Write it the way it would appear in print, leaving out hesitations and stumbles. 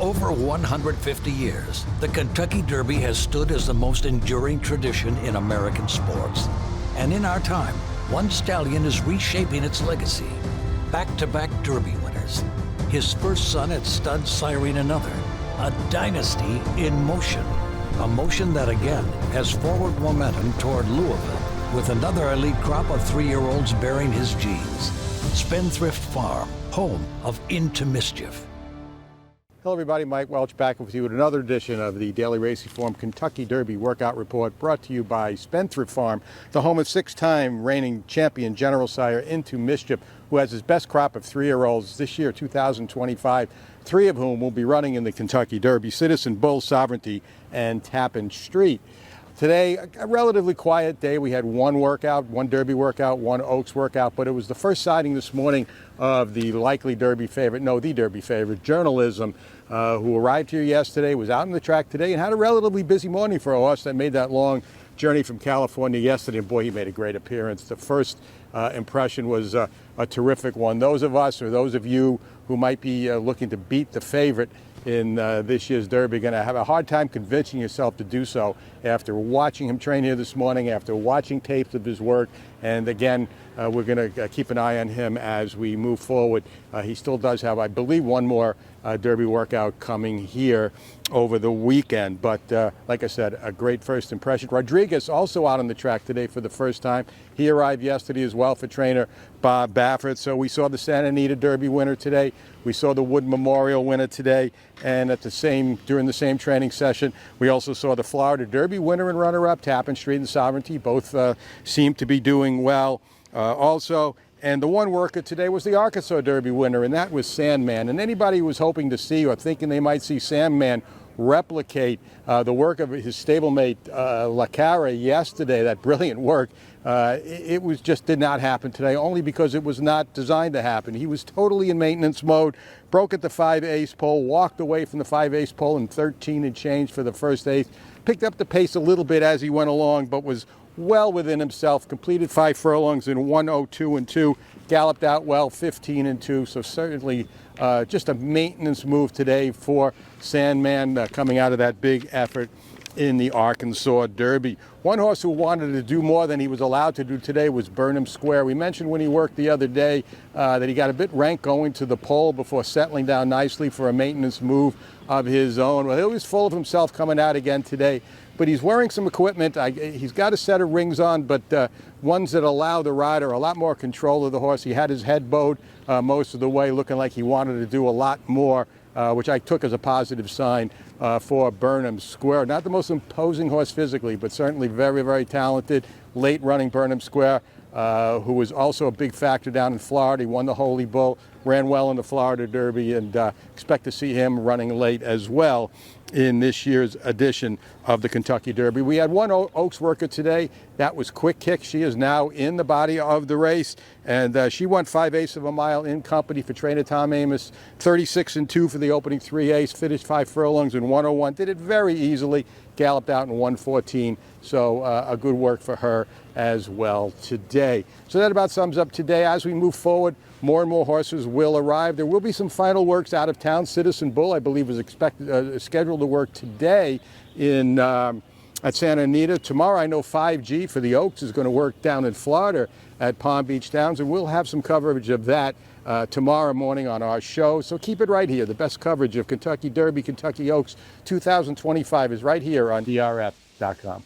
over 150 years, the Kentucky Derby has stood as the most enduring tradition in American sports. And in our time, one stallion is reshaping its legacy. Back-to-back Derby winners. His first son at stud siring another. A dynasty in motion. A motion that again has forward momentum toward Louisville, with another elite crop of 3-year-olds bearing his genes. Spendthrift Farm, home of Into Mischief. Hello everybody, Mike Welch back with you with another edition of the Daily Racing Form Kentucky Derby Workout Report, brought to you by Spendthrift Farm, the home of 6-time reigning champion General Sire Into Mischief, who has his best crop of 3-year-olds this year, 2025, 3 of whom will be running in the Kentucky Derby: Citizen, Bull, Sovereignty, and Tappan Street. Today, a relatively quiet day. We had one workout, one Derby workout, one Oaks workout, but it was the first sighting this morning of the likely Derby favorite, the Derby favorite, Journalism, who arrived here yesterday, was out on the track today, and had a relatively busy morning for a horse that made that long journey from California yesterday. And boy, he made a great appearance. The first impression was a terrific one. Those of us, or those of you who might be looking to beat the favorite in this year's Derby, going to have a hard time convincing yourself to do so after watching him train here this morning, after watching tapes of his work. And again, we're going to keep an eye on him as we move forward. He still does have, I believe, one more Derby workout coming here over the weekend. But like I said, a great first impression. Rodriguez also out on the track today for the first time. He arrived yesterday as well for trainer Bob Baffert. So we saw the Santa Anita Derby winner today. We saw the Wood Memorial winner today. And during the same training session, we also saw the Florida Derby winner and runner-up, Tappan Street and Sovereignty. Both seem to be doing well also. And the one worker today was the Arkansas Derby winner, and that was Sandman. And anybody who was hoping to see or thinking they might see Sandman replicate the work of his stablemate La Cara yesterday, that brilliant work, it just did not happen today, only because it was not designed to happen. He was totally in maintenance mode, broke at the 5/8 pole, walked away from the 5/8 pole in 13 and change for the first eighth, picked up the pace a little bit as he went along, but was well within himself, completed 5 furlongs in 1:02 and 2, galloped out well, 15 and 2, so certainly just a maintenance move today for Sandman, coming out of that big effort in the Arkansas Derby. One horse who wanted to do more than he was allowed to do today was Burnham Square. We mentioned when he worked the other day that he got a bit rank going to the pole before settling down nicely for a maintenance move of his own. Well, he was full of himself coming out again today, but he's wearing some equipment. He's got a set of rings on, but ones that allow the rider a lot more control of the horse. He had his head bowed most of the way, looking like he wanted to do a lot more, which I took as a positive sign for Burnham Square. Not the most imposing horse physically, but certainly very, very talented. Late running Burnham Square, who was also a big factor down in Florida. He won the Holy Bull, ran well in the Florida Derby, and expect to see him running late as well in this year's edition of the Kentucky Derby. We had one Oaks worker today. That was Quick Kick. She is now in the body of the race, and she won 5/8 of a mile in company for trainer Tom Amos, 36 and 2 for the opening 3/8, finished 5 furlongs in 1:01, did it very easily, galloped out in 1:14, so a good work for her as well today. So that about sums up today. As we move forward, more and more horses will arrive. There will be some final works out of town. Citizen Bull, I believe, is scheduled to work today at Santa Anita. Tomorrow, I know 5G for the Oaks is going to work down in Florida at Palm Beach Downs, and we'll have some coverage of that tomorrow morning on our show. So keep it right here. The best coverage of Kentucky Derby, Kentucky Oaks 2025 is right here on DRF.com.